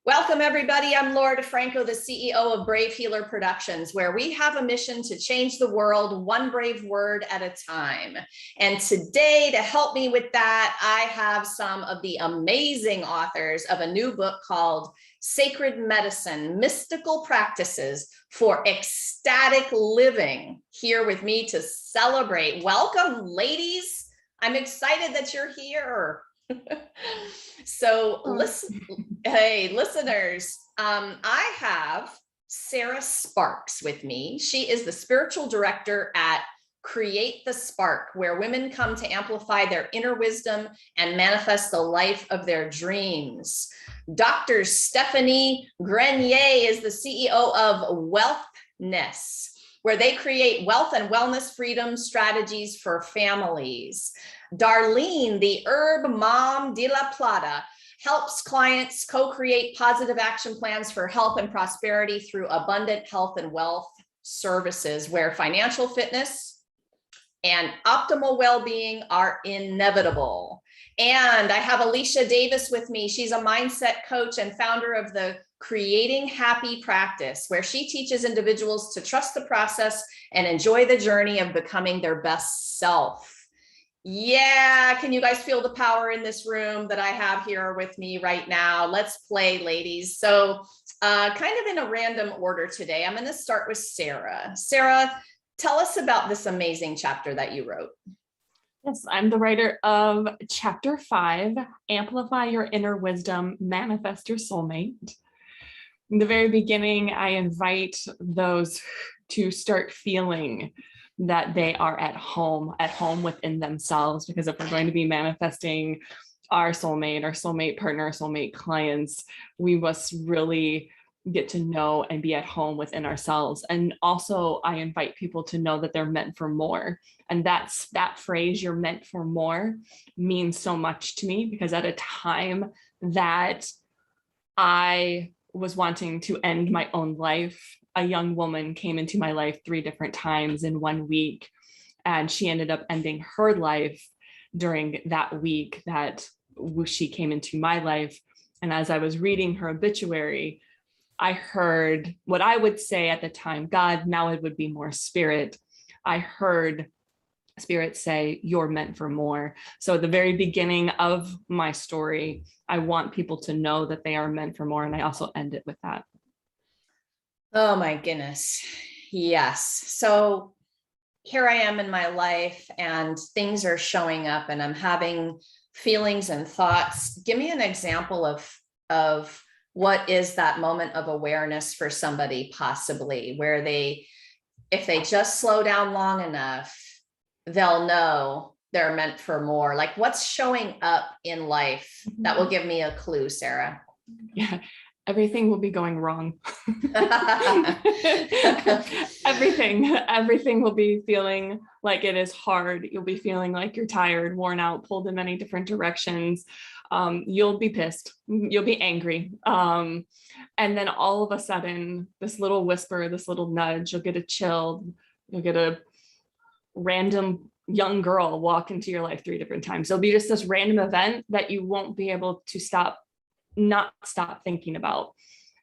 Welcome, everybody. I'm Laura Franco, the CEO of Brave Healer Productions, where we have a mission to change the world one brave word at a time. And today, to help me with that, I have some of the amazing authors of a new book called Sacred Medicine, Mystical Practices for Ecstatic Living, here with me to celebrate. Welcome, ladies. I'm excited that you're here. So listen, hey, listeners, I have Sarah Sparks with me. She is the spiritual director at Create the Spark, where women come to amplify their inner wisdom and manifest the life of their dreams. Dr. Stephanie Grenier is the CEO of Wealthness, where they create wealth and wellness freedom strategies for families. Darlene, the Herb Mom de la Plata, helps clients co-create positive action plans for health and prosperity through abundant health and wealth services, where financial fitness and optimal well-being are inevitable. And I have Alicia Davis with me. She's a mindset coach and founder of the Creating Happy Practice, where she teaches individuals to trust the process and enjoy the journey of becoming their best self. Yeah, can you guys feel the power in this room that I have here with me right now? Let's play, ladies. So kind of in a random order today, I'm going to start with Sarah. Sarah, tell us about this amazing chapter that you wrote. Yes, I'm the writer of Chapter 5, Amplify Your Inner Wisdom, Manifest Your Soulmate. In the very beginning, I invite those to start feeling that they are at home within themselves, because if we're going to be manifesting our soulmate partner, our soulmate clients, we must really get to know and be at home within ourselves. And also I invite people to know that they're meant for more. And that phrase, you're meant for more, means so much to me, because at a time that I was wanting to end my own life, a young woman came into my life 3 different times in 1 week, and she ended up ending her life during that week that she came into my life. And as I was reading her obituary, I heard what I would say at the time, God, now it would be more spirit. I heard Spirit say, you're meant for more. So at the very beginning of my story, I want people to know that they are meant for more. And I also end it with that. Oh my goodness. Yes. So here I am in my life and things are showing up and I'm having feelings and thoughts. Give me an example of what is that moment of awareness for somebody, possibly, where if they just slow down long enough, they'll know they're meant for more. Like, what's showing up in life that will give me a clue, Sarah? Yeah. Everything will be going wrong. Everything will be feeling like it is hard. You'll be feeling like you're tired, worn out, pulled in many different directions. You'll be pissed. You'll be angry. And then all of a sudden, this little whisper, this little nudge, you'll get a chill. You'll get a random young girl walk into your life 3 different times. There'll be just this random event that you won't be able to not stop thinking about.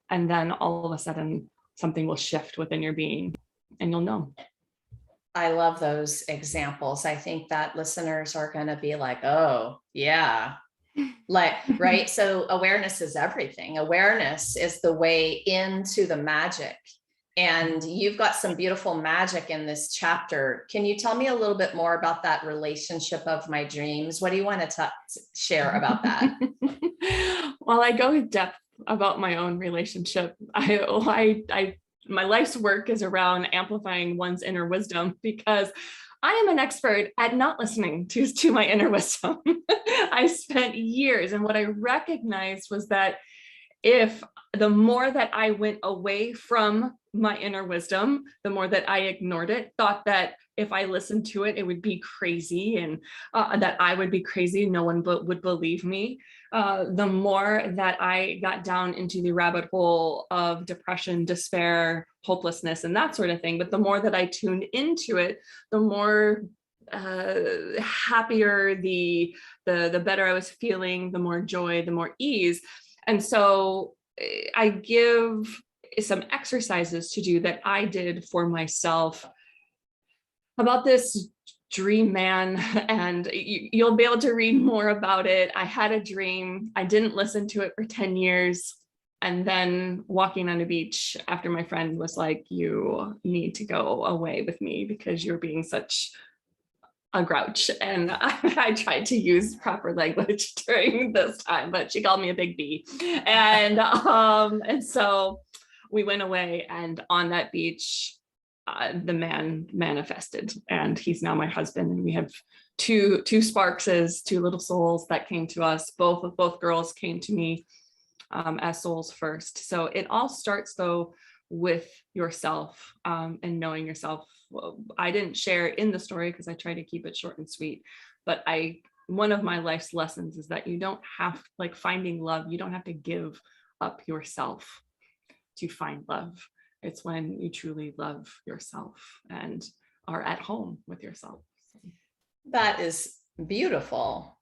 And then all of a sudden something will shift within your being and you'll know. I love those examples. I think that listeners are going to be like, oh yeah, like, right. So awareness is everything. Awareness is the way into the magic. And you've got some beautiful magic in this chapter. Can you tell me a little bit more about that relationship of my dreams? What do you want to share about that? Well, I go in depth about my own relationship. My life's work is around amplifying one's inner wisdom, because I am an expert at not listening to my inner wisdom. I spent years, and what I recognized was that if the more that I went away from my inner wisdom, the more that I ignored it, thought that if I listened to it, it would be crazy, and that I would be crazy, no one would believe me. The more that I got down into the rabbit hole of depression, despair, hopelessness, and that sort of thing, but the more that I tuned into it, the more happier, the better I was feeling, the more joy, the more ease. And so I give some exercises to do that I did for myself about this dream man, and you'll be able to read more about it. I had a dream. I didn't listen to it for 10 years. And then walking on a beach after my friend was like, you need to go away with me because you're being such a grouch. And I tried to use proper language during this time, but she called me a big bee. And so we went away, and on that beach, the man manifested, and he's now my husband. And we have two Sparkses, two little souls that came to us. Both girls came to me as souls first. So it all starts though with yourself, and knowing yourself. Well, I didn't share in the story because I try to keep it short and sweet, but one of my life's lessons is that you don't have, like finding love, you don't have to give up yourself to find love. It's when you truly love yourself and are at home with yourself. That is beautiful.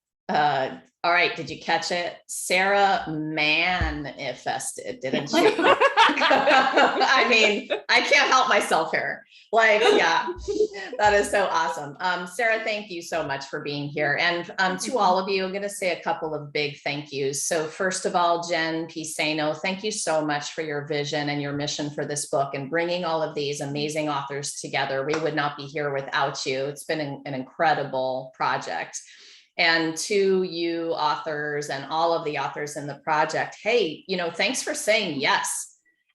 All right, did you catch it? Sarah manifested, didn't she? I mean, I can't help myself here. Like, yeah, that is so awesome. Sarah, thank you so much for being here. And to all of you, I'm going to say a couple of big thank yous. So first of all, Jen Pisano, thank you so much for your vision and your mission for this book and bringing all of these amazing authors together. We would not be here without you. It's been an incredible project. And to you authors and all of the authors in the project, hey, thanks for saying yes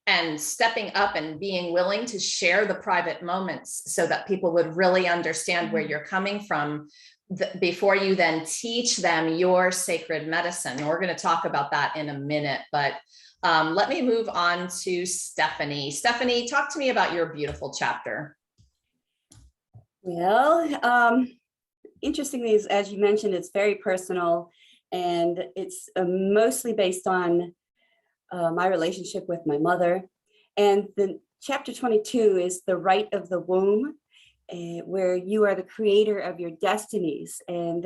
and stepping up and being willing to share the private moments so that people would really understand where you're coming from before you then teach them your sacred medicine. We're going to talk about that in a minute, but let me move on to Stephanie. Stephanie, talk to me about your beautiful chapter. Well, interestingly, as you mentioned, it's very personal, and it's mostly based on my relationship with my mother. And the chapter 22 is the right of the womb, where you are the creator of your destinies. And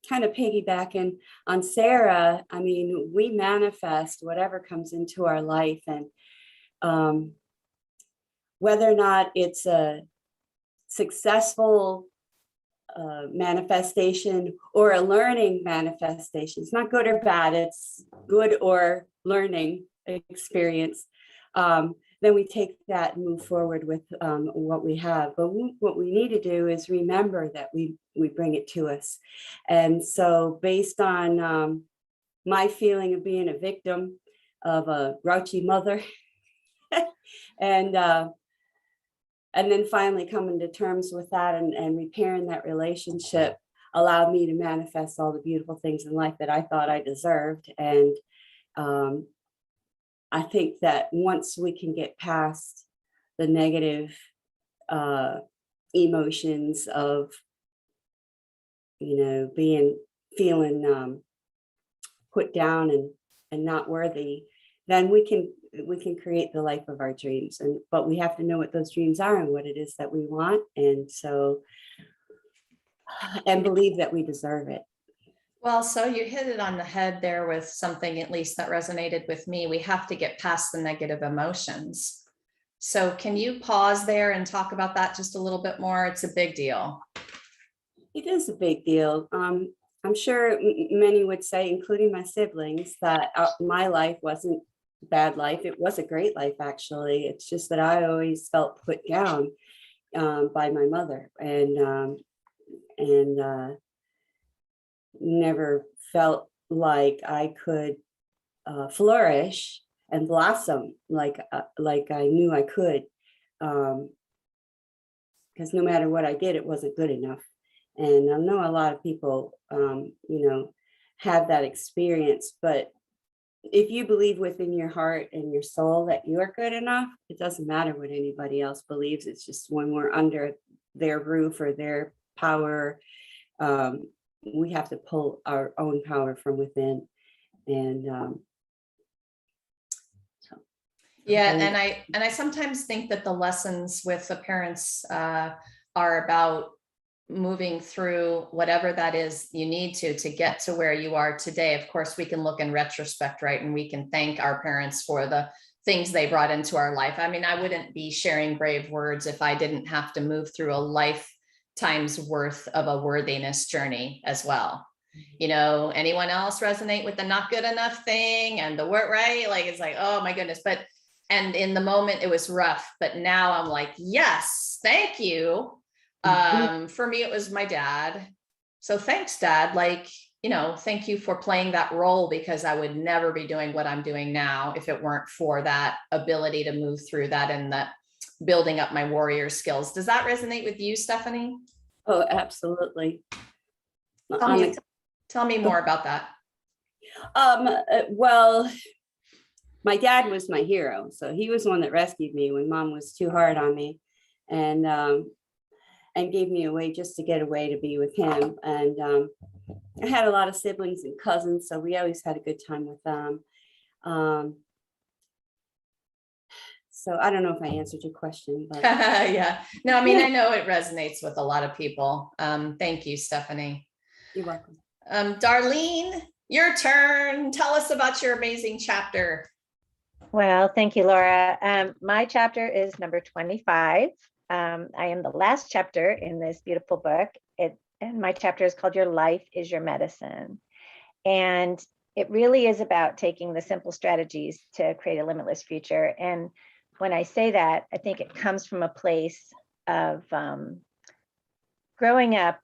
kind of piggybacking on Sarah, I mean, we manifest whatever comes into our life, and whether or not it's a successful manifestation or a learning manifestation. It's not good or bad, it's good or learning experience. Then we take that and move forward with what we have. But what we need to do is remember that we bring it to us. And so based on my feeling of being a victim of a grouchy mother, and then finally coming to terms with that and repairing that relationship allowed me to manifest all the beautiful things in life that I thought I deserved. And I think that once we can get past the negative emotions of, feeling put down and not worthy, then we can create the life of our dreams. But we have to know what those dreams are and what it is that we want, and believe that we deserve it. Well, so you hit it on the head there with something at least that resonated with me. We have to get past the negative emotions. So can you pause there and talk about that just a little bit more? It's a big deal. It is a big deal. I'm sure many would say, including my siblings, that my life wasn't a bad life. It was a great life, actually. It's just that I always felt put down by my mother, and never felt like I could flourish and blossom like I knew I could, because no matter what I did, it wasn't good enough. And I know a lot of people, have that experience, but if you believe within your heart and your soul that you're good enough, it doesn't matter what anybody else believes. It's just when we're under their roof or their power, we have to pull our own power from within. And yeah, and I sometimes think that the lessons with the parents are about moving through whatever that is you need to get to where you are today. Of course, we can look in retrospect, right? And we can thank our parents for the things they brought into our life. I mean, I wouldn't be sharing brave words if I didn't have to move through a lifetime's worth of a worthiness journey as well. You know, anyone else resonate with the not good enough thing and the word, right? Like, it's like, oh my goodness. But, and in the moment it was rough, but now I'm like, yes, thank you. For me, it was my dad. So thanks, Dad. Like, you know, thank you for playing that role, because I would never be doing what I'm doing now if it weren't for that ability to move through that and that building up my warrior skills. Does that resonate with you, Stephanie? Oh, absolutely. Tell me more about that. Well, my dad was my hero. So he was the one that rescued me when Mom was too hard on me, and gave me away just to get away to be with him. And I had a lot of siblings and cousins, so we always had a good time with them. So I don't know if I answered your question, but yeah, no, I mean, I know it resonates with a lot of people. Thank you, Stephanie. You're welcome. Darlene, your turn. Tell us about your amazing chapter. Well, thank you, Laura. My chapter is number 25. I am the last chapter in this beautiful book. And my chapter is called Your Life is Your Medicine. And it really is about taking the simple strategies to create a limitless future. And when I say that, I think it comes from a place of growing up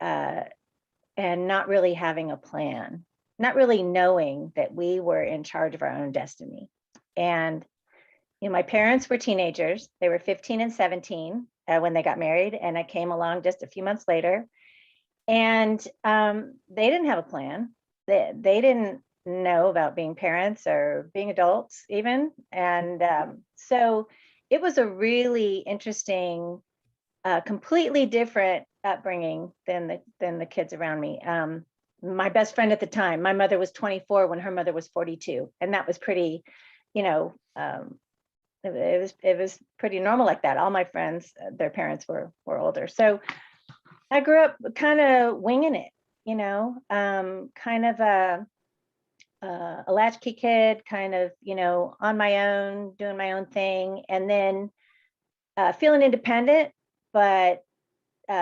and not really having a plan, not really knowing that we were in charge of our own destiny. And you know, my parents were teenagers. They were 15 and 17 when they got married, and I came along just a few months later. And they didn't have a plan. They didn't know about being parents or being adults even. And so it was a really interesting, completely different upbringing than the kids around me. My best friend at the time, my mother was 24 when her mother was 42, and that was pretty, you know, it was pretty normal like that. All my friends, their parents were older. So I grew up kind of winging it, you know, kind of a latchkey kid, kind of, you know, on my own, doing my own thing, and then feeling independent, but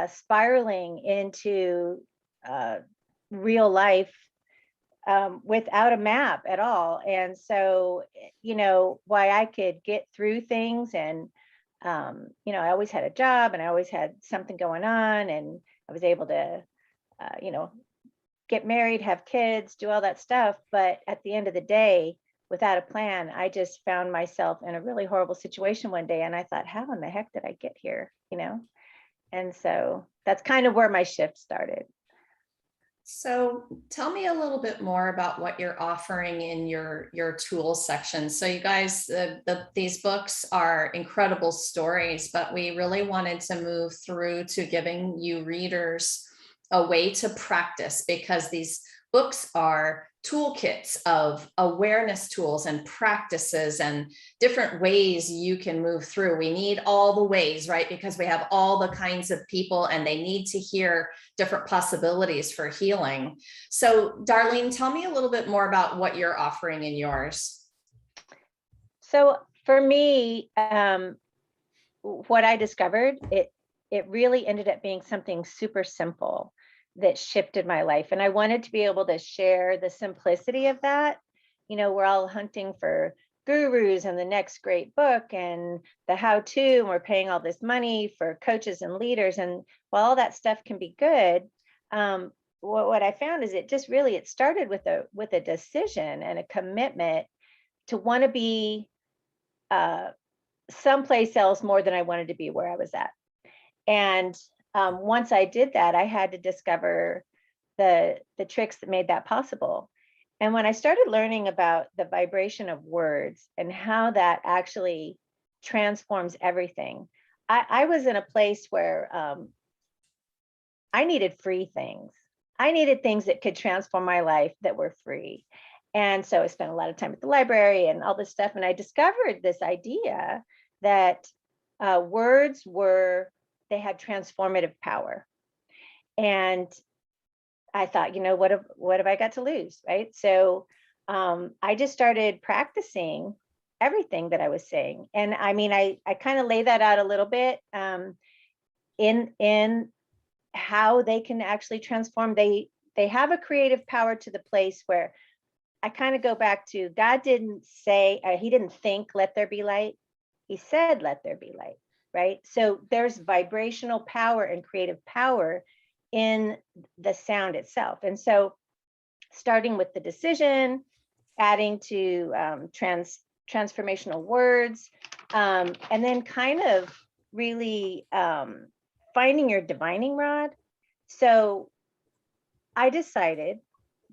spiraling into real life without a map at all. And so, you know, why I could get through things, and you know, I always had a job and I always had something going on, and I was able to, you know, get married, have kids, do all that stuff. But at the end of the day, without a plan, I just found myself in a really horrible situation one day. And I thought, how in the heck did I get here? You know? And so that's kind of where my shift started. So tell me a little bit more about what you're offering in your tools section. So you guys, these books are incredible stories, but we really wanted to move through to giving you readers a way to practice, because these books are toolkits of awareness tools and practices and different ways you can move through. We need all the ways, right? Because we have all the kinds of people and they need to hear different possibilities for healing. So Darlene, tell me a little bit more about what you're offering in yours. So for me, what I discovered, it really ended up being something super simple that shifted my life. And I wanted to be able to share the simplicity of that. You know, we're all hunting for gurus and the next great book and the how-to, and we're paying all this money for coaches and leaders. And while all that stuff can be good, what I found is it started with a decision and a commitment to want to be someplace else more than I wanted to be where I was at. And once I did that, I had to discover the tricks that made that possible. And when I started learning about the vibration of words and how that actually transforms everything, I was in a place where I needed free things. I needed things that could transform my life that were free. And so I spent a lot of time at the library and all this stuff. And I discovered this idea that words they had transformative power. And I thought, what have I got to lose, right? So I just started practicing everything that I was saying. And I mean, I kind of lay that out a little bit in how they can actually transform. They have a creative power to the place where I kind of go back to God didn't say, he didn't think, let there be light. He said, let there be light, right? So there's vibrational power and creative power in the sound itself. And so starting with the decision, adding to transformational words, and then kind of really finding your divining rod. So I decided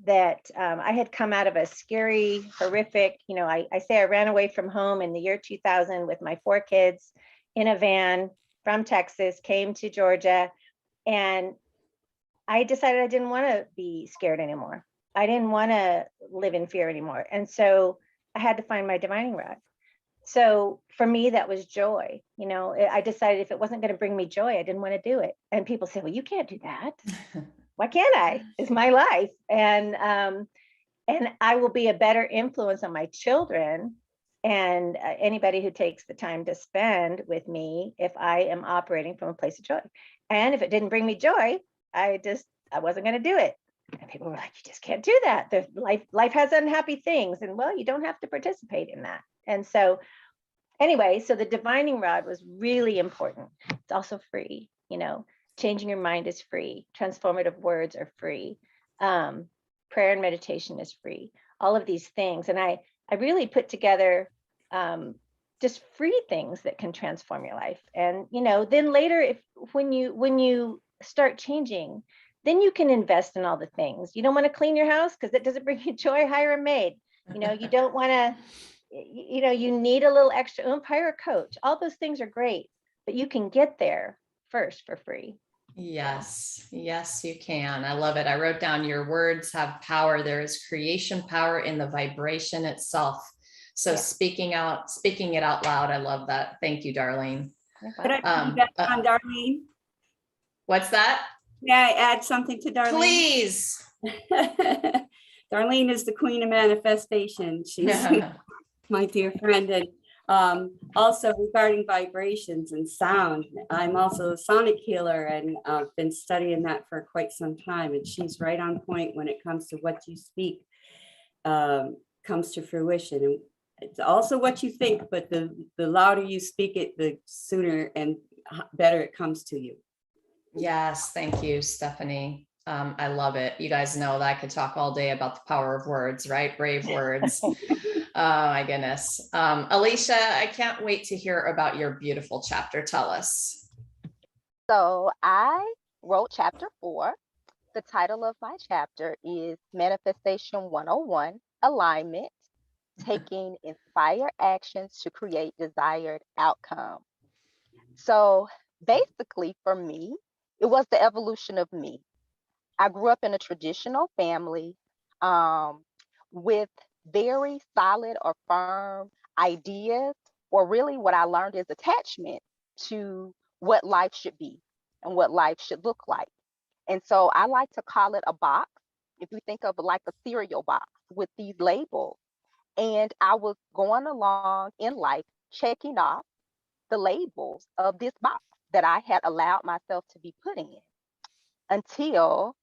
that I had come out of a scary, horrific, I say I ran away from home in the year 2000 with my 4 kids in a van from Texas, came to Georgia, and I decided I didn't want to be scared anymore. I didn't want to live in fear anymore. And so I had to find my divining rod. So for me, that was joy. I decided if it wasn't going to bring me joy, I didn't want to do it. And people say, well, you can't do that. Why can't I? It's my life. And I will be a better influence on my children and anybody who takes the time to spend with me if I am operating from a place of joy. And if it didn't bring me joy, I wasn't going to do it. And people were like, you just can't do that. Life has unhappy things. And well, you don't have to participate in that. And so anyway, so the divining rod was really important. It's also free, changing your mind is free. Transformative words are free. Prayer and meditation is free. All of these things. And I really put together just free things that can transform your life. And, then later, when you start changing, then you can invest in all the things. You don't want to clean your house because it doesn't bring you joy, hire a maid. You don't want to, you need a little extra oomph, hire a coach. All those things are great, but you can get there first for free. Yes, yes, you can. I love it. I wrote down your words have power. There is creation power in the vibration itself. So speaking it out loud. I love that. Thank you, Darlene. Could I piggyback on Darlene? What's that? May I add something to Darlene? Please. Darlene is the queen of manifestation. She's my dear friend. And also regarding vibrations and sound, I'm also a sonic healer and I've been studying that for quite some time. And she's right on point when it comes to what you speak comes to fruition. And it's also what you think, but the louder you speak it, the sooner and better it comes to you. Yes, thank you, Stephanie. I love it. You guys know that I could talk all day about the power of words, right? Brave words. Oh my goodness. Alicia, I can't wait to hear about your beautiful chapter. Tell us. So I wrote chapter 4. The title of my chapter is Manifestation 101, Alignment, Taking Inspired Actions to Create Desired Outcome. So basically for me, it was the evolution of me. I grew up in a traditional family with very solid or firm ideas, or really what I learned is attachment to what life should be and what life should look like. And so I like to call it a box. If you think of it like a cereal box with these labels. And I was going along in life, checking off the labels of this box that I had allowed myself to be put in until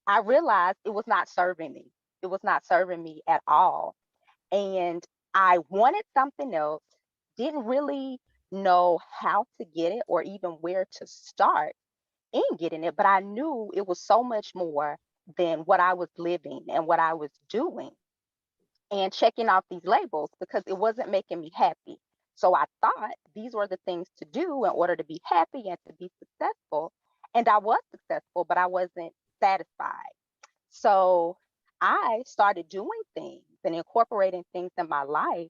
I realized it was not serving me. It was not serving me at all. And I wanted something else, didn't really know how to get it or even where to start in getting it, but I knew it was so much more than what I was living and what I was doing and checking off these labels because it wasn't making me happy. So I thought these were the things to do in order to be happy and to be successful. And I was successful, but I wasn't satisfied. So I started doing things and incorporating things in my life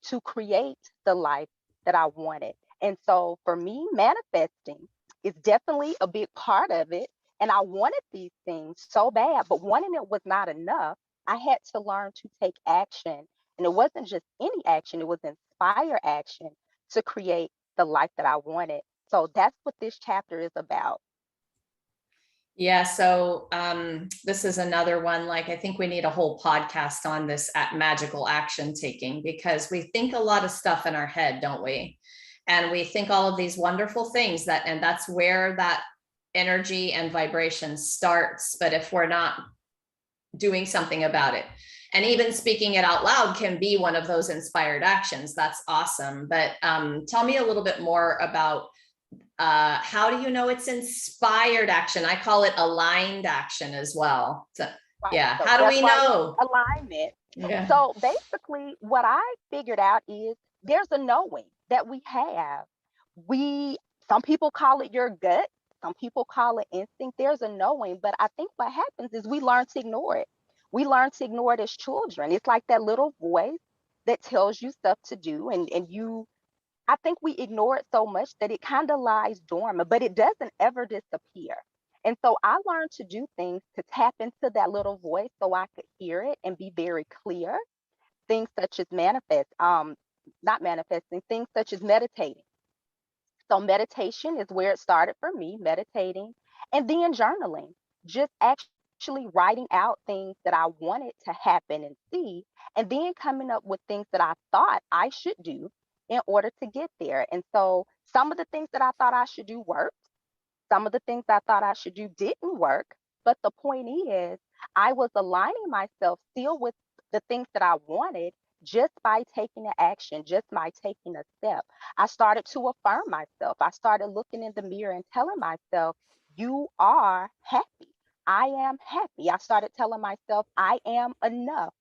to create the life that I wanted. And so for me, manifesting is definitely a big part of it. And I wanted these things so bad, but wanting it was not enough. I had to learn to take action. And it wasn't just any action, it was inspire action to create the life that I wanted. So that's what this chapter is about. Yeah, so this is another one, like I think we need a whole podcast on this at magical action taking, because we think a lot of stuff in our head, don't we? And we think all of these wonderful things and that's where that energy and vibration starts. But if we're not doing something about it, and even speaking it out loud can be one of those inspired actions. That's awesome. But tell me a little bit more about how do you know it's inspired action? I call it aligned action as well. So, Right. yeah. So How do that's we why know? it's alignment. Yeah. So basically, what I figured out is there's a knowing that we have. Some people call it your gut, some people call it instinct. There's a knowing, but I think what happens is we learn to ignore it. We learn to ignore it as children. It's like that little voice that tells you stuff to do, and you I think we ignore it so much that it kind of lies dormant, but it doesn't ever disappear. And so I learned to do things to tap into that little voice so I could hear it and be very clear. Things such as not manifesting, things such as meditating. So meditation is where it started for me, meditating, and then journaling, just actually writing out things that I wanted to happen and see, and then coming up with things that I thought I should do in order to get there. And so some of the things that I thought I should do worked. Some of the things I thought I should do didn't work. But the point is, I was aligning myself still with the things that I wanted just by taking an action, just by taking a step. I started to affirm myself. I started looking in the mirror and telling myself, you are happy. I am happy. I started telling myself, I am enough.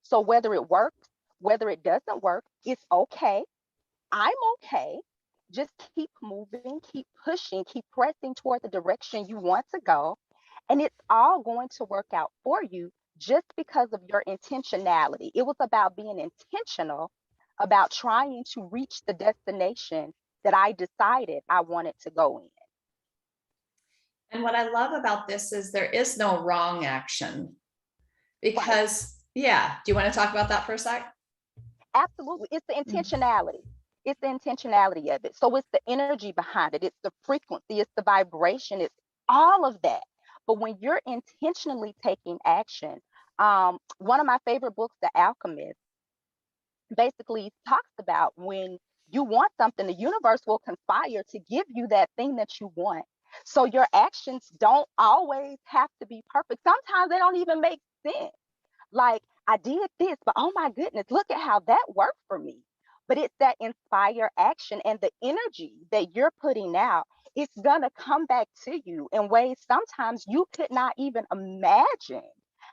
So whether it works, whether it doesn't work, it's okay. I'm okay. Just keep moving, keep pushing, keep pressing toward the direction you want to go. And it's all going to work out for you just because of your intentionality. It was about being intentional about trying to reach the destination that I decided I wanted to go in. And what I love about this is there is no wrong action because, yeah. Do you want to talk about that for a sec? Absolutely. It's the intentionality. It's the intentionality of it. So it's the energy behind it. It's the frequency. It's the vibration. It's all of that. But when you're intentionally taking action, one of my favorite books, The Alchemist, basically talks about when you want something, the universe will conspire to give you that thing that you want. So your actions don't always have to be perfect. Sometimes they don't even make sense. Like, I did this, but oh my goodness, look at how that worked for me. But it's that inspire action and the energy that you're putting out, it's going to come back to you in ways sometimes you could not even imagine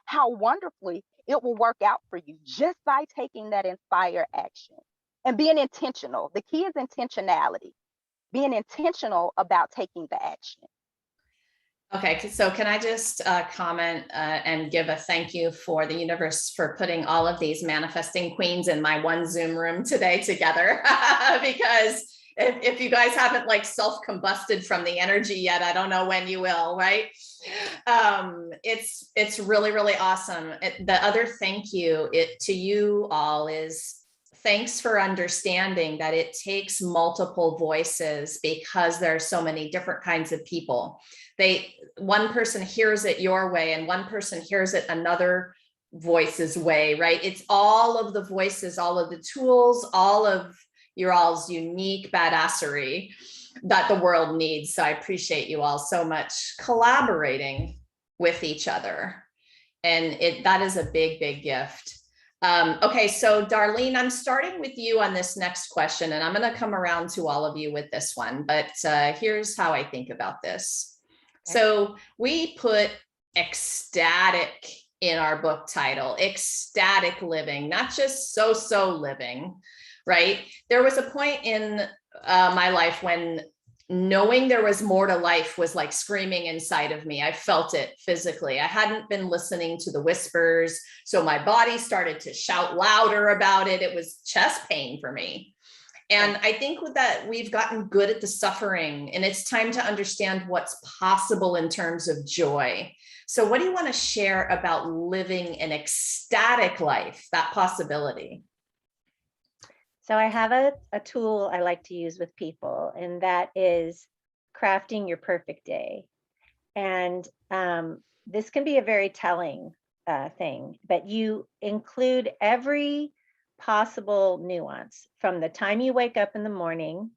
how wonderfully it will work out for you just by taking that inspire action and being intentional. The key is intentionality, being intentional about taking the action. Okay, so can I just comment and give a thank you for the universe for putting all of these manifesting queens in my one Zoom room today together? Because if you guys haven't like self-combusted from the energy yet, I don't know when you will, right? It's really, really awesome. The other thank you to you all is thanks for understanding that it takes multiple voices because there are so many different kinds of people. One person hears it your way and one person hears it another voice's way, right? It's all of the voices, all of the tools, all of your all's unique badassery that the world needs. So I appreciate you all so much collaborating with each other. And that is a big, big gift. Okay, so Darlene, I'm starting with you on this next question, and I'm going to come around to all of you with this one, but here's how I think about this. Okay. So we put ecstatic in our book title, ecstatic living, not just so living, right? There was a point in my life when knowing there was more to life was like screaming inside of me. I felt it physically. I hadn't been listening to the whispers, so my body started to shout louder about it. It was chest pain for me. And I think with that, we've gotten good at the suffering, and it's time to understand what's possible in terms of joy. So what do you want to share about living an ecstatic life, that possibility? So I have a tool I like to use with people, and that is crafting your perfect day. And this can be a very telling thing, but you include every possible nuance from the time you wake up in the morning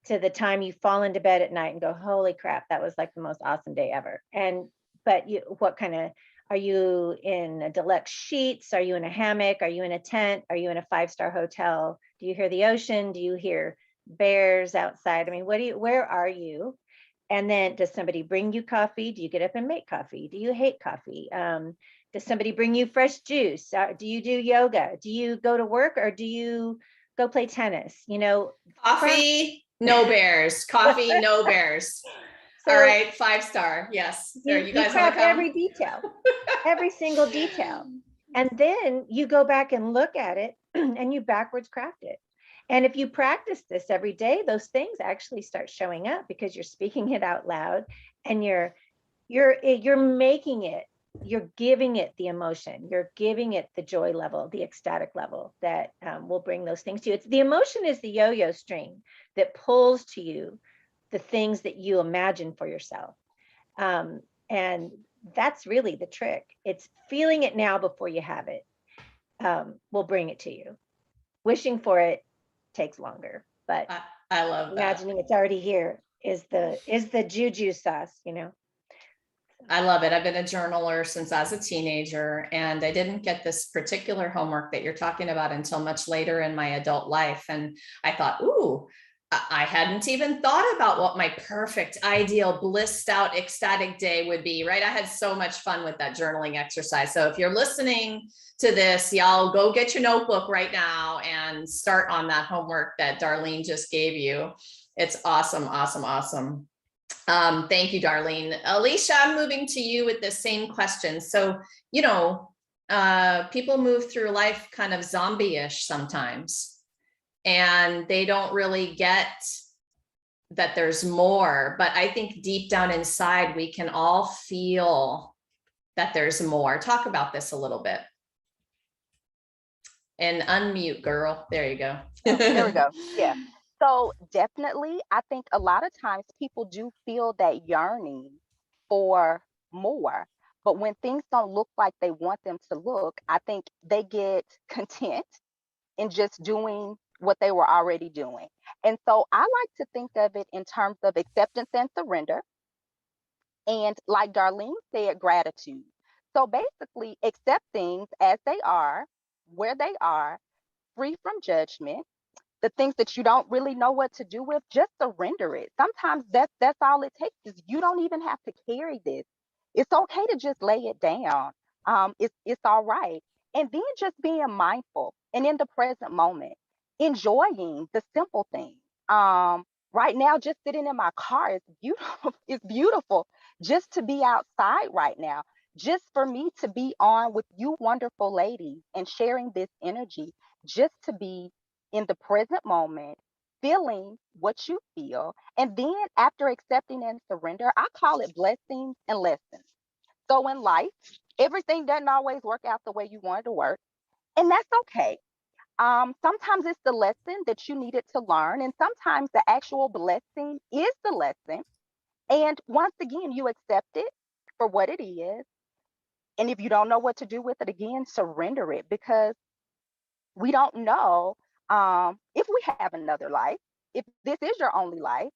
to the time you fall into bed at night and go, holy crap, that was like the most awesome day ever. But what kind of, are you in a deluxe sheets? Are you in a hammock? Are you in a tent? Are you in a 5-star hotel? Do you hear the ocean? Do you hear bears outside? I mean, where are you? And then does somebody bring you coffee? Do you get up and make coffee? Do you hate coffee? Does somebody bring you fresh juice? Do you do yoga? Do you go to work, or do you go play tennis? Coffee, no bears. Coffee, no bears. So, all right, 5-star. Yes. You, you guys craft want to come? every detail, every single detail. And then you go back and look at it and you backwards craft it. And if you practice this every day, those things actually start showing up because you're speaking it out loud, and you're making it, you're giving it the emotion, you're giving it the joy level, the ecstatic level that will bring those things to you. The emotion is the yo-yo string that pulls to you the things that you imagine for yourself. And that's really the trick. It's feeling it now before you have it will bring it to you. Wishing for it takes longer, but I love that. Imagining it's already here is the juju sauce, I love it. I've been a journaler since I was a teenager, and I didn't get this particular homework that you're talking about until much later in my adult life. And I thought, ooh, I hadn't even thought about what my perfect, ideal, blissed out, ecstatic day would be, right? I had so much fun with that journaling exercise. So if you're listening to this, y'all go get your notebook right now and start on that homework that Darlene just gave you. It's awesome, awesome, awesome. Thank you, Darlene. Alicia, I'm moving to you with the same question. So, people move through life kind of zombie-ish sometimes, and they don't really get that there's more. But I think deep down inside, we can all feel that there's more. Talk about this a little bit. And unmute, girl. There you go. Oh, there we go. Yeah. So definitely, I think a lot of times people do feel that yearning for more. But when things don't look like they want them to look, I think they get content in just doing what they were already doing. And so I like to think of it in terms of acceptance and surrender. And like Darlene said, gratitude. So basically, accept things as they are, where they are, free from judgment. The things that you don't really know what to do with, just surrender it. Sometimes that's all it takes, is you don't even have to carry this. It's okay to just lay it down. It's all right. And then just being mindful and in the present moment, enjoying the simple things. Right now, just sitting in my car is beautiful. It's beautiful just to be outside right now, just for me to be on with you wonderful ladies and sharing this energy, just to be in the present moment, feeling what you feel. And then after accepting and surrender, I call it blessings and lessons. So in life, everything doesn't always work out the way you want it to work. And that's okay. Sometimes it's the lesson that you needed to learn, and sometimes the actual blessing is the lesson. And once again, you accept it for what it is. And if you don't know what to do with it, again, surrender it, because we don't know if we have another life. If this is your only life,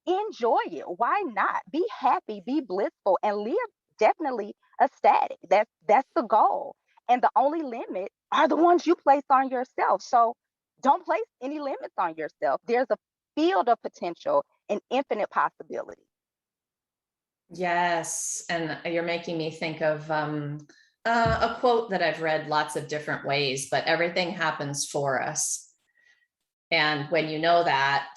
enjoy it. Why not? Be happy, be blissful, and live definitely ecstatic. That's the goal. And the only limit are the ones you place on yourself. So don't place any limits on yourself. There's a field of potential and infinite possibility. Yes. And you're making me think of a quote that I've read lots of different ways, but everything happens for us. And when you know that,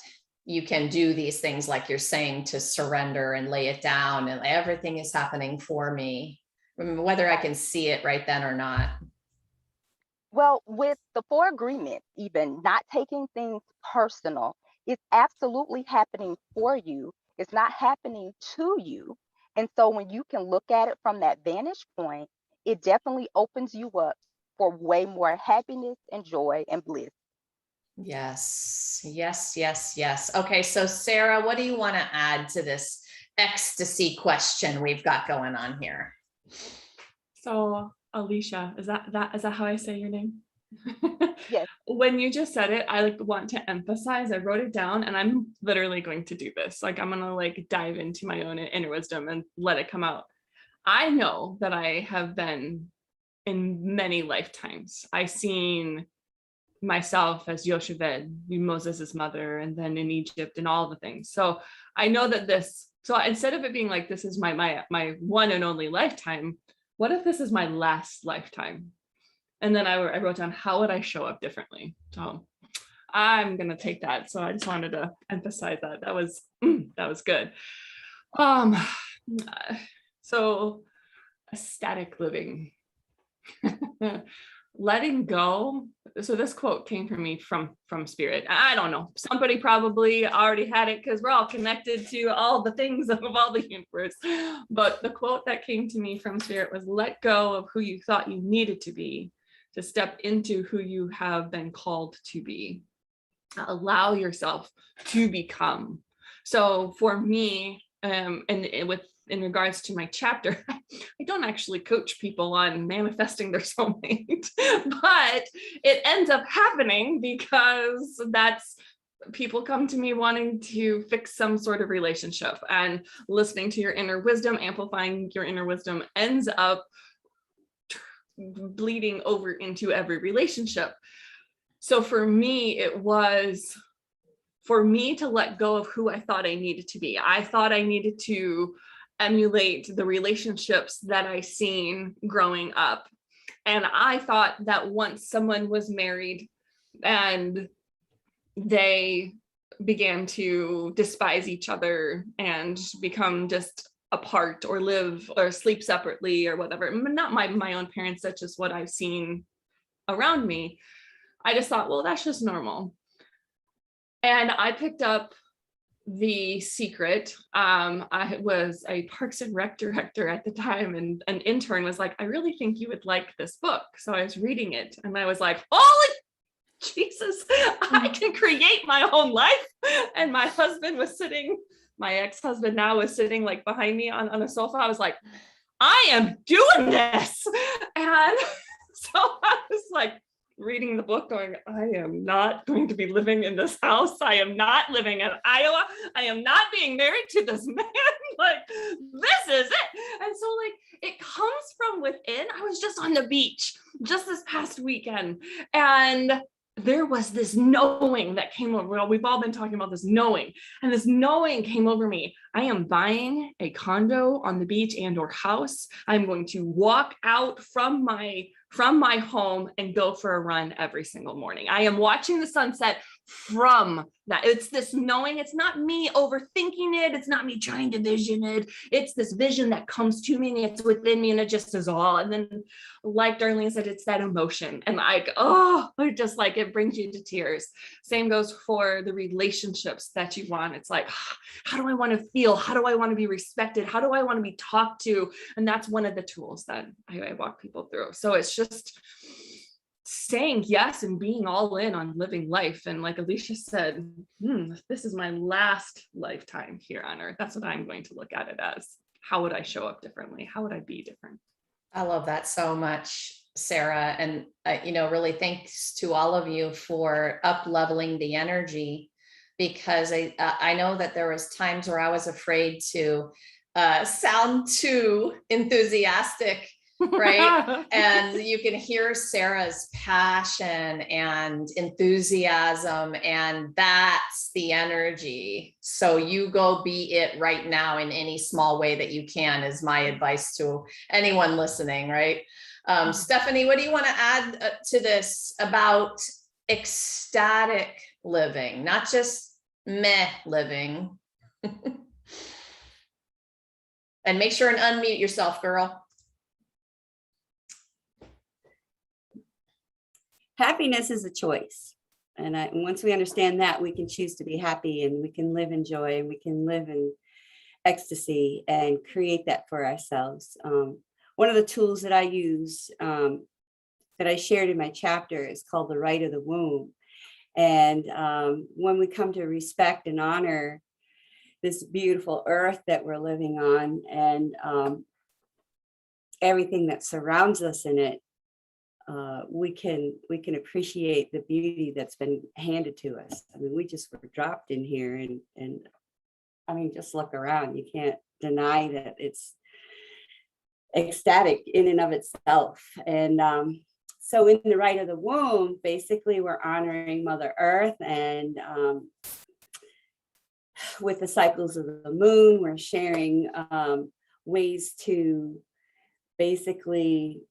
you can do these things like you're saying, to surrender and lay it down, and everything is happening for me, whether I can see it right then or not. Well, with the 4 agreements, even not taking things personal, it's absolutely happening for you. It's not happening to you. And so when you can look at it from that vantage point, it definitely opens you up for way more happiness and joy and bliss. Yes, yes, yes, yes. Okay, so Sarah, what do you want to add to this ecstasy question we've got going on here. So Alicia, is that how I say your name? Yes. When you just said it, I like want to emphasize, I wrote it down and I'm literally going to do this. Like I'm gonna like dive into my own inner wisdom and let it come out. I know that I have been in many lifetimes. I've seen myself as Yocheved, Moses' mother, and then in Egypt and all the things. So I know that this, so instead of it being like, this is my one and only lifetime, what if this is my last lifetime? And then I wrote down, how would I show up differently? So I'm going to take that. So I just wanted to emphasize that. That was good. So ecstatic living. Letting go. So this quote came from me from spirit. I don't know, somebody probably already had it because we're all connected to all the things of all the universe, but the quote that came to me from spirit was, let go of who you thought you needed to be to step into who you have been called to be. Allow yourself to become. So for me, and in regards to my chapter, I don't actually coach people on manifesting their soulmate, but it ends up happening because that's people come to me wanting to fix some sort of relationship, and listening to your inner wisdom, amplifying your inner wisdom ends up bleeding over into every relationship. So for me, it was for me to let go of who I thought I needed to be. I thought I needed to emulate the relationships that I seen growing up. And I thought that once someone was married and they began to despise each other and become just apart or live or sleep separately or whatever, not my own parents, that's just what I've seen around me. I just thought, well, that's just normal. And I picked up The Secret. I was a Parks and Rec director at the time, and an intern was like, I really think you would like this book. So I was reading it and I was like, holy Jesus, I can create my own life. And my husband was sitting, my ex-husband now was sitting like behind me on a sofa. I was like, I am doing this. And so I was like, reading the book going, I am not going to be living in this house. I am not living in Iowa. I am not being married to this man. Like, this is it. And so like, it comes from within. I was just on the beach just this past weekend, and there was this knowing that came over. Well, we've all been talking about this knowing, and this knowing came over me. I am buying a condo on the beach and or house. I'm going to walk out from my home and go for a run every single morning. I am watching the sunset from that. It's this knowing. It's not me overthinking it. It's not me trying to vision it. It's this vision that comes to me and it's within me and it just is all. And then like Darlene said, it's that emotion. And like, oh, it just like, it brings you to tears. Same goes for the relationships that you want. It's like, how do I want to feel? How do I want to be respected? How do I want to be talked to? And that's one of the tools that I walk people through. So it's just saying yes and being all in on living life. And like Alicia said, this is my last lifetime here on earth. That's what I'm going to look at it as. How would I show up differently? How would I be different? I love that so much, Sarah. And, really thanks to all of you for up leveling the energy, because I know that there was times where I was afraid to sound too enthusiastic, right? And you can hear Sarah's passion and enthusiasm, and that's the energy. So you go be it right now in any small way that you can, is my advice to anyone listening, right? Stephanie, what do you want to add to this about ecstatic living, not just meh living? And make sure and unmute yourself, girl. Happiness is a choice. And once we understand that, we can choose to be happy, and we can live in joy, and we can live in ecstasy and create that for ourselves. One of the tools that I use, that I shared in my chapter, is called the right of the womb. And when we come to respect and honor this beautiful earth that we're living on, and everything that surrounds us in it, we can appreciate the beauty that's been handed to us. I mean, we just were dropped in here, and I mean, just look around. You can't deny that it's ecstatic in and of itself. And so in the rite of the womb, basically we're honoring Mother Earth, and with the cycles of the moon, we're sharing ways to basically,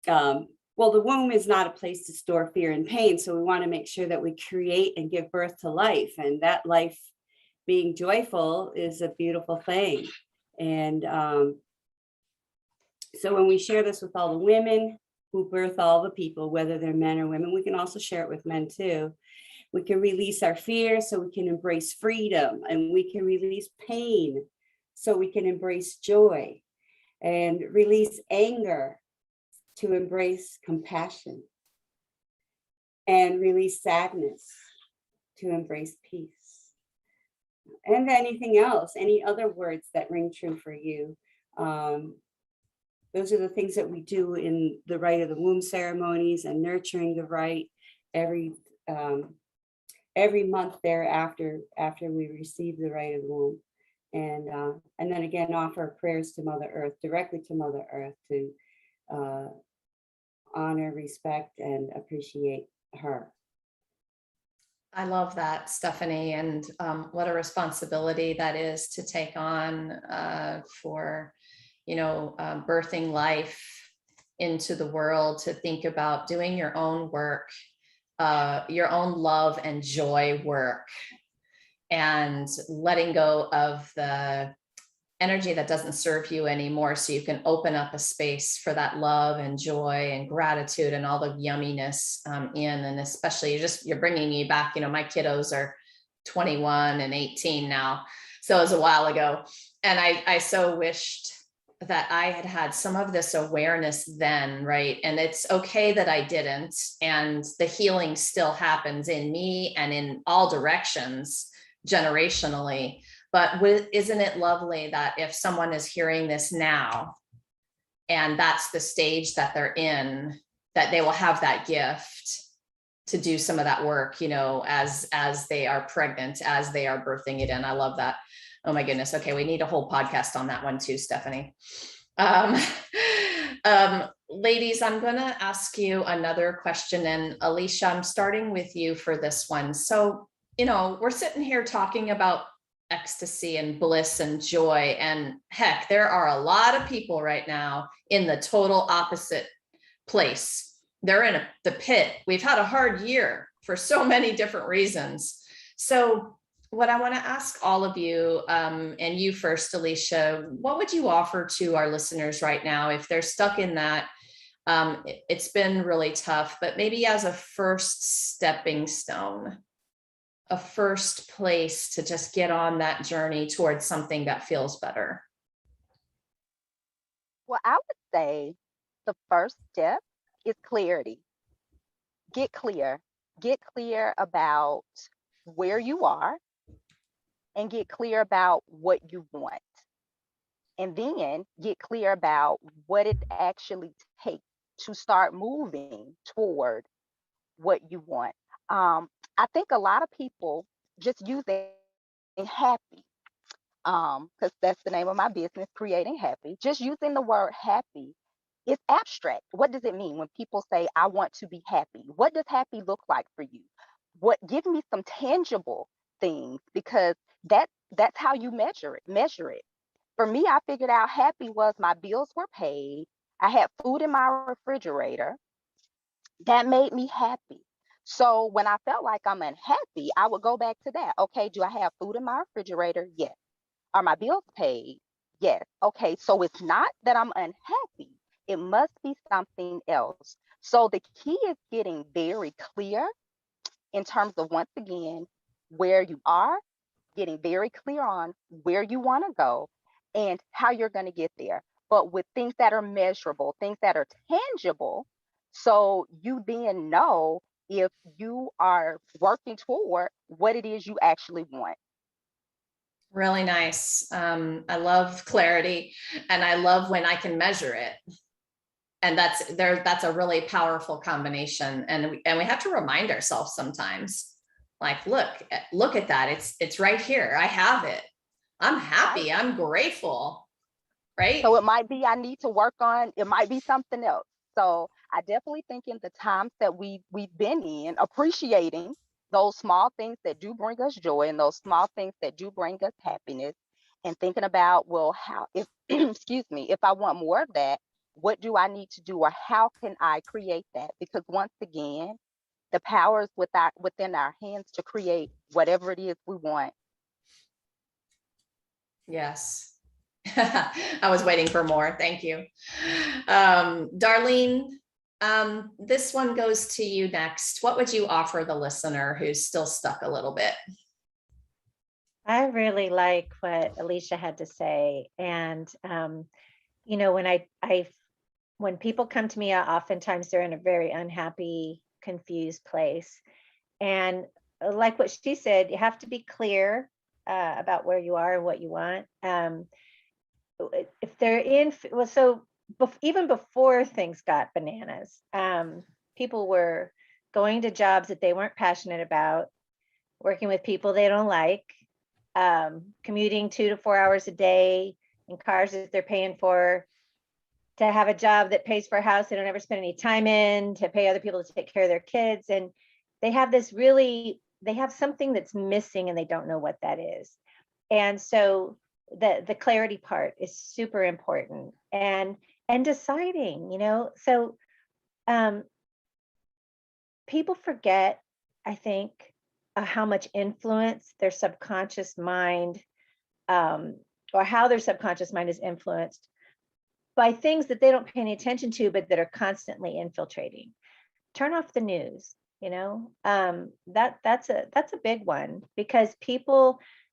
well, the womb is not a place to store fear and pain. So we want to make sure that we create and give birth to life, and that life being joyful is a beautiful thing. And so when we share this with all the women who birth all the people, whether they're men or women, we can also share it with men too. We can release our fear so we can embrace freedom, and we can release pain so we can embrace joy, and release anger to embrace compassion, and release sadness to embrace peace. And anything else, any other words that ring true for you. Those are the things that we do in the rite of the womb ceremonies, and nurturing the rite every month thereafter, after we receive the rite of the womb. And then again, offer prayers to Mother Earth, directly to Mother Earth, to honor, respect, and appreciate her. I love that, Stephanie, and what a responsibility that is to take on for, birthing life into the world, to think about doing your own work, your own love and joy work, and letting go of the energy that doesn't serve you anymore, so you can open up a space for that love and joy and gratitude and all the yumminess in. And especially you're bringing me back, my kiddos are 21 and 18 now, so it was a while ago, and I so wished that I had had some of this awareness then, right? And it's okay that I didn't, and the healing still happens in me and in all directions generationally. But isn't it lovely that if someone is hearing this now, and that's the stage that they're in, that they will have that gift to do some of that work, as they are pregnant, as they are birthing it in. I love that. Oh my goodness. Okay, we need a whole podcast on that one too, Stephanie. Ladies, I'm going to ask you another question, and Alicia, I'm starting with you for this one. So, we're sitting here talking about ecstasy and bliss and joy, and heck, there are a lot of people right now in the total opposite place. They're in the pit. We've had a hard year for so many different reasons. So what I want to ask all of you, and you first, Alicia, what would you offer to our listeners right now if they're stuck in that? It's been really tough, but maybe as a first stepping stone, a first place to just get on that journey towards something that feels better. Well, I would say the first step is clarity. Get clear. Get clear about where you are, and get clear about what you want. And then get clear about what it actually takes to start moving toward what you want. I think a lot of people just using happy, because that's the name of my business, Creating Happy. Just using the word happy is abstract. What does it mean when people say, I want to be happy? What does happy look like for you? Give me some tangible things, because that's how you measure it. For me, I figured out happy was my bills were paid. I had food in my refrigerator. That made me happy. So when I felt like I'm unhappy, I would go back to that. Okay, do I have food in my refrigerator? Yes. Are my bills paid? Yes. Okay, so it's not that I'm unhappy. It must be something else. So the key is getting very clear in terms of, once again, where you are, getting very clear on where you want to go and how you're going to get there, but with things that are measurable, things that are tangible. So you then know if you are working toward what it is you actually want. Really nice. I love clarity, and I love when I can measure it. And that's a really powerful combination. And we have to remind ourselves sometimes, like, look at that. It's right here. I have it. I'm happy. I'm grateful. Right? So it might be I need to work on, it might be something else. So I definitely think in the times that we've been in, appreciating those small things that do bring us joy and those small things that do bring us happiness, and thinking about, well, how, if excuse me, if I want more of that, what do I need to do, or how can I create that? Because once again, the power is within our hands to create whatever it is we want. Yes. I was waiting for more. Thank you. Darlene, this one goes to you next. What would you offer the listener who's still stuck a little bit? I really like what Alicia had to say. And, you know, when people come to me, oftentimes they're in a very unhappy, confused place. And like what she said, you have to be clear about where you are and what you want. If they're in, well, so even before things got bananas, people were going to jobs that they weren't passionate about, working with people they don't like, commuting 2 to 4 hours a day in cars that they're paying for, to have a job that pays for a house they don't ever spend any time in, to pay other people to take care of their kids. And they have they have something that's missing and they don't know what that is. And so the clarity part is super important, and deciding, you know. So people forget, I think, how much influence their subconscious mind, or how their subconscious mind is influenced by things that they don't pay any attention to, but that are constantly infiltrating. Turn off the news, you know. That's a big one, because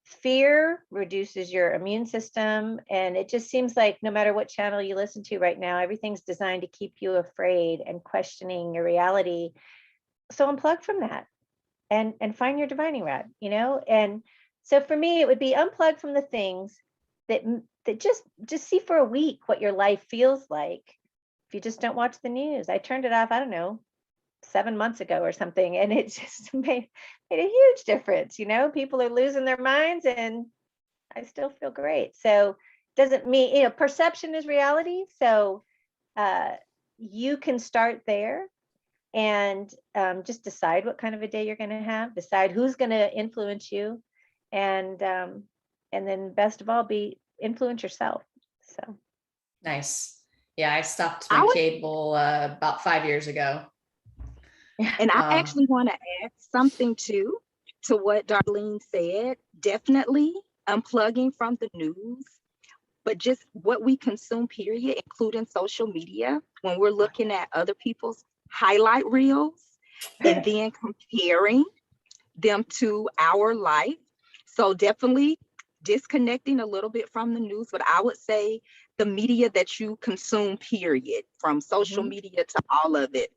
fear reduces your immune system, and it just seems like no matter what channel you listen to right now, everything's designed to keep you afraid and questioning your reality. So unplug from that and find your divining rod, you know. And so for me, it would be unplug from the things that just see for a week what your life feels like if you just don't watch the news. I turned it off, I don't know, 7 months ago or something, and it just made a huge difference. You know, people are losing their minds and I still feel great. So doesn't mean, you know, perception is reality. So you can start there and just decide what kind of a day you're going to have, decide who's going to influence you, and then best of all, influence yourself. So Nice. Yeah, I stopped I my would, cable about 5 years ago. and I actually want to add something too to what Darlene said. Definitely unplugging from the news, but just what we consume, period, including social media, when we're looking at other people's highlight reels and then comparing them to our life. So definitely disconnecting a little bit from the news, but I would say the media that you consume, period, from social media to all of it.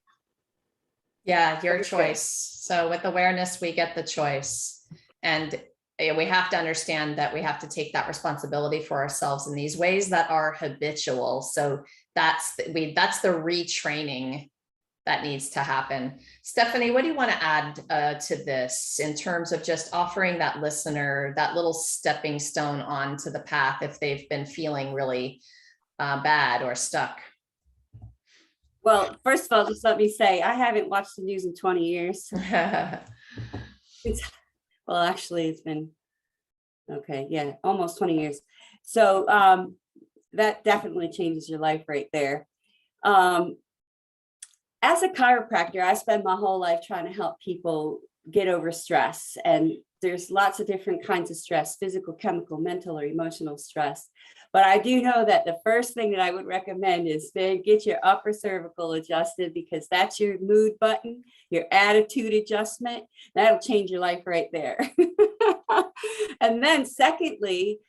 Yeah, your choice. So with awareness, we get the choice. And we have to understand that we have to take that responsibility for ourselves in these ways that are habitual. So that's the retraining that needs to happen. Stephanie, what do you want to add to this in terms of just offering that listener that little stepping stone onto the path if they've been feeling really bad or stuck? Well, first of all, just let me say, I haven't watched the news in 20 years. Well, actually, it's been, okay, yeah, almost 20 years. So that definitely changes your life right there. As a chiropractor, I spend my whole life trying to help people get over stress. And there's lots of different kinds of stress: physical, chemical, mental, or emotional stress. But I do know that the first thing that I would recommend is to get your upper cervical adjusted, because that's your mood button, your attitude adjustment. That'll change your life right there. And then secondly,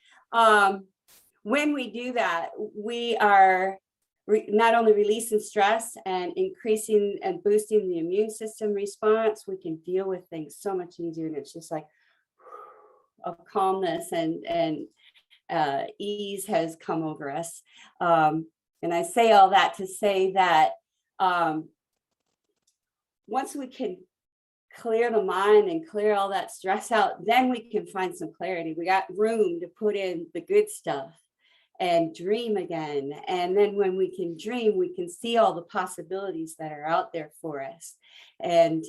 when we do that, we are not only releasing stress and increasing and boosting the immune system response, we can deal with things so much easier. And it's just like, calmness and ease has come over us. And I say all that to say that once we can clear the mind and clear all that stress out, then we can find some clarity. We got room to put in the good stuff and dream again. And then when we can dream, we can see all the possibilities that are out there for us. And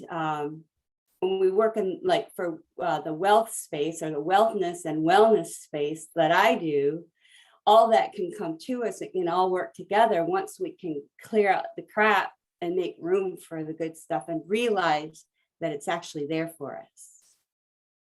when we work in like for the wealth space or the wellness and wellness space that I do, all that can come to us. It can all work together once we can clear out the crap and make room for the good stuff and realize that it's actually there for us.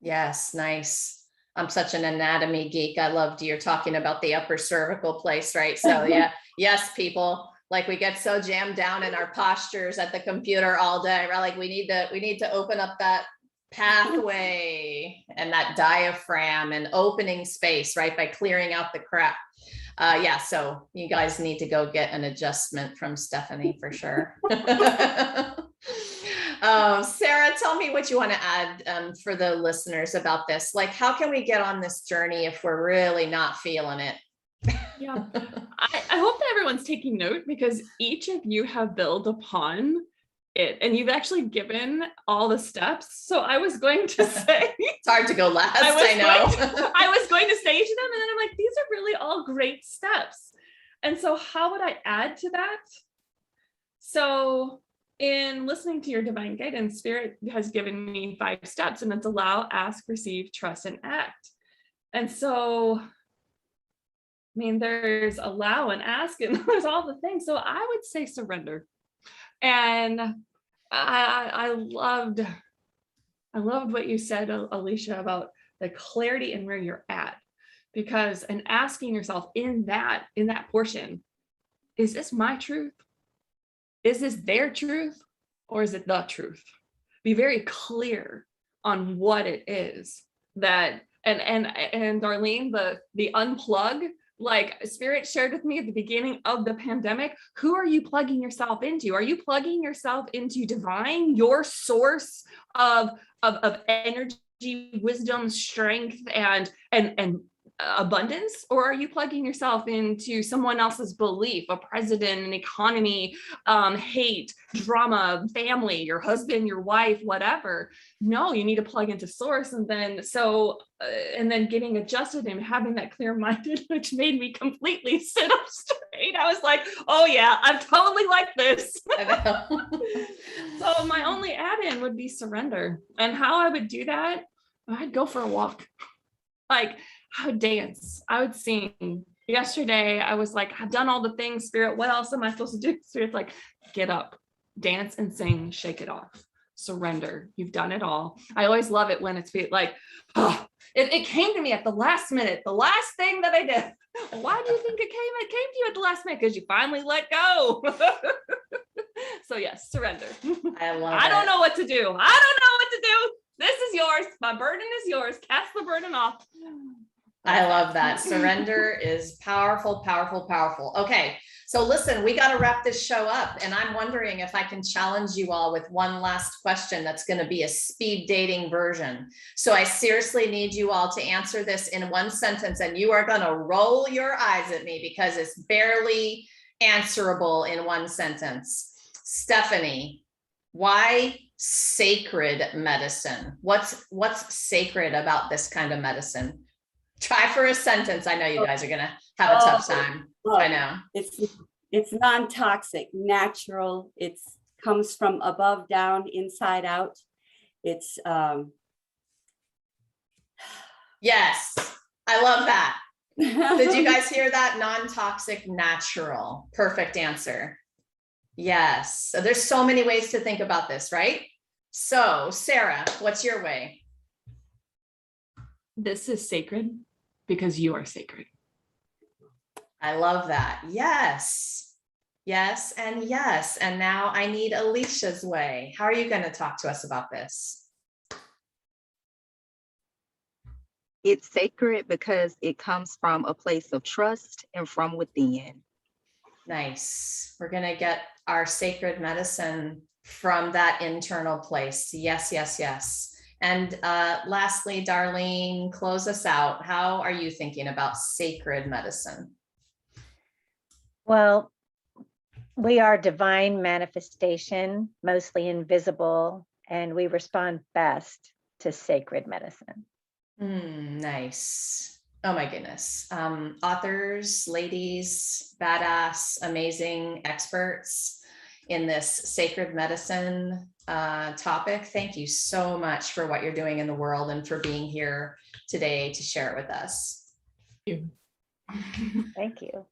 Yes, nice. I'm such an anatomy geek. I loved you're talking about the upper cervical place, right? So yeah, yes, people, like we get so jammed down in our postures at the computer all day, right? Like we need to open up that pathway and that diaphragm and opening space, right? By clearing out the crap. Yeah, so you guys need to go get an adjustment from Stephanie for sure. Sarah, tell me what you want to add for the listeners about this. Like, how can we get on this journey if we're really not feeling it? Yeah, I hope that everyone's taking note, because each of you have built upon it and you've actually given all the steps. So I was going to say, it's hard to go last, I know. I was going to say to them, and then I'm like, these are really all great steps. And so how would I add to that? So in listening to your divine guidance, Spirit has given me 5 steps, and it's allow, ask, receive, trust, and act. And so, I mean, there's allow and ask, and there's all the things. So I would say surrender. And I loved what you said, Alicia, about the clarity and where you're at, because, and asking yourself in that portion, is this my truth? Is this their truth, or is it the truth? Be very clear on what it is that, and Darlene, the unplug, like Spirit shared with me at the beginning of the pandemic, who are you plugging yourself into? Are you plugging yourself into divine, your source of energy, wisdom, strength, and abundance? Or are you plugging yourself into someone else's belief, a president, an economy, hate, drama, family, your husband, your wife, whatever? No, you need to plug into source. And then and then getting adjusted and having that clear-minded, which made me completely sit up straight. I was like, oh yeah, I'm totally like this. So my only add-in would be surrender. And how I would do that, I'd go for a walk. Like, I would dance, I would sing. Yesterday, I was like, I've done all the things, Spirit, what else am I supposed to do? Spirit's like, get up, dance and sing, shake it off, surrender. You've done it all. I always love it when it's like, oh, it came to me at the last minute, the last thing that I did. Why do you think it came? It came to you at the last minute because you finally let go. So yes, surrender. I don't know what to do. I don't know what to do. This is yours. My burden is yours. Cast the burden off. I love that. Surrender is powerful, powerful, powerful. Okay. So listen, we got to wrap this show up, and I'm wondering if I can challenge you all with one last question that's going to be a speed dating version. So I seriously need you all to answer this in one sentence, and you are going to roll your eyes at me because it's barely answerable in one sentence. Stephanie, why sacred medicine? What's sacred about this kind of medicine? Try for a sentence. I know you guys are going to have a tough time. I know. It's non-toxic, natural. It comes from above down, inside out. It's yes, I love that. Did you guys hear that? Non-toxic, natural. Perfect answer. Yes. So there's so many ways to think about this, right? So Sarah, what's your way? This is sacred because you are sacred. I love that. Yes. Yes. And yes. And now I need Alicia's way. How are you going to talk to us about this? It's sacred because it comes from a place of trust and from within. Nice. We're going to get our sacred medicine from that internal place. Yes, yes, yes. And lastly, Darlene, close us out. How are you thinking about sacred medicine? Well, we are divine manifestation, mostly invisible, and we respond best to sacred medicine. Nice. Oh my goodness. Authors, ladies, badass, amazing experts in this sacred medicine topic. Thank you so much for what you're doing in the world and for being here today to share it with us. Thank you.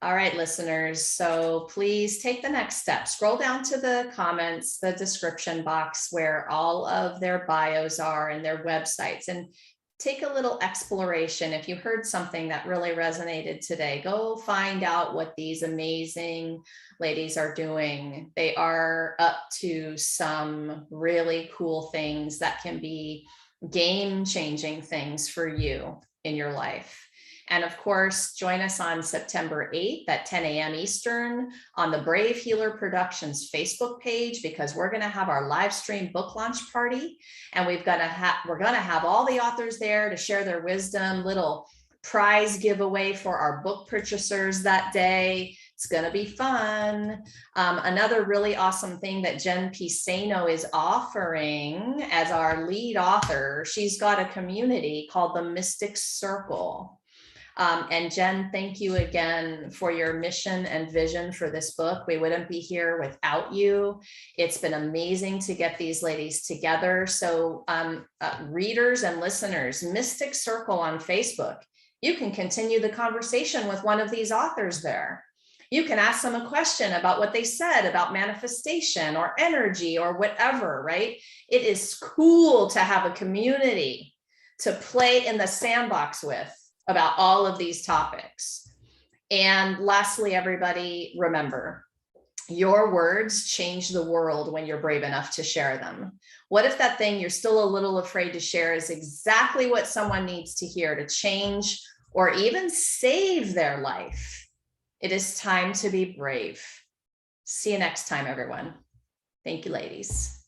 All right, listeners. So please take the next step. Scroll down to the comments, the description box where all of their bios are and their websites, and take a little exploration. If you heard something that really resonated today, go find out what these amazing ladies are doing. They are up to some really cool things that can be game-changing things for you in your life. And of course, join us on September 8th at 10 a.m. Eastern on the Brave Healer Productions Facebook page, because we're going to have our live stream book launch party. And we're going to have all the authors there to share their wisdom, little prize giveaway for our book purchasers that day. It's going to be fun. Another really awesome thing that Jen Pisano is offering as our lead author, she's got a community called the Mystic Circle. And Jen, thank you again for your mission and vision for this book. We wouldn't be here without you. It's been amazing to get these ladies together. So readers and listeners, Mystic Circle on Facebook, you can continue the conversation with one of these authors there. You can ask them a question about what they said about manifestation or energy or whatever, right? It is cool to have a community to play in the sandbox with about all of these topics. And lastly, everybody, remember, your words change the world when you're brave enough to share them. What if that thing you're still a little afraid to share is exactly what someone needs to hear to change or even save their life? It is time to be brave. See you next time, everyone. Thank you, ladies.